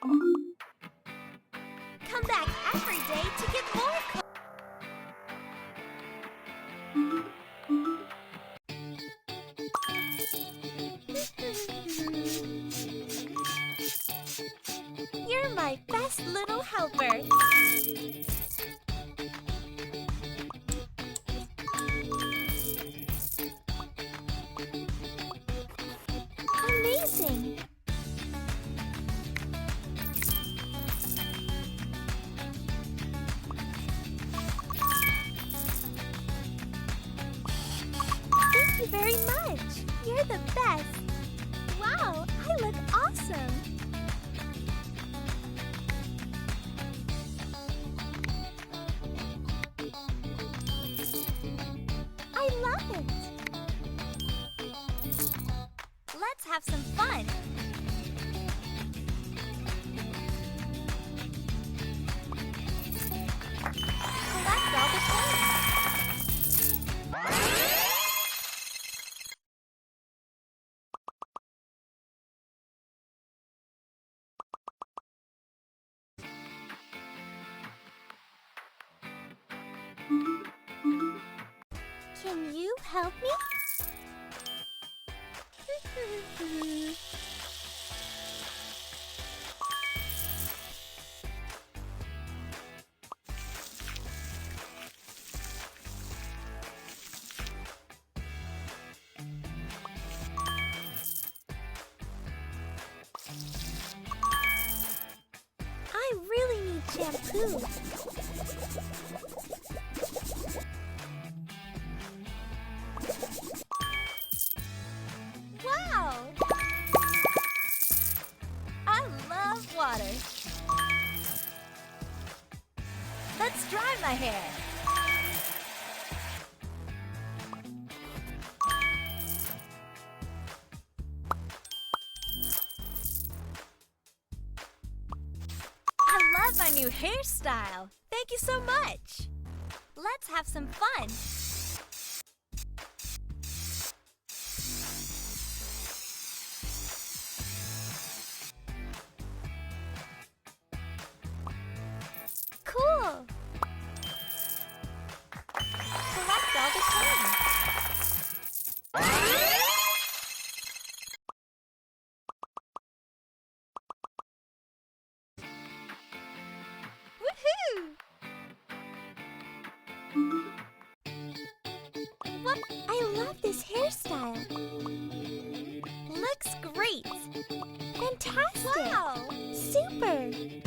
Come back every day to get more You're my best little helper. Amazing! Thank you very much. You're the best. Wow, I look awesome. I love it. Let's have some fun. Collect all the coins. Can you help me? I really need shampoo. Wow! I love water. Let's dry my hair. I love my new hairstyle. Thank you so much. Let's have some fun. Cool. Collect all the coins. Woohoo! What? I love this hairstyle. Looks great. Fantastic. Wow. Super.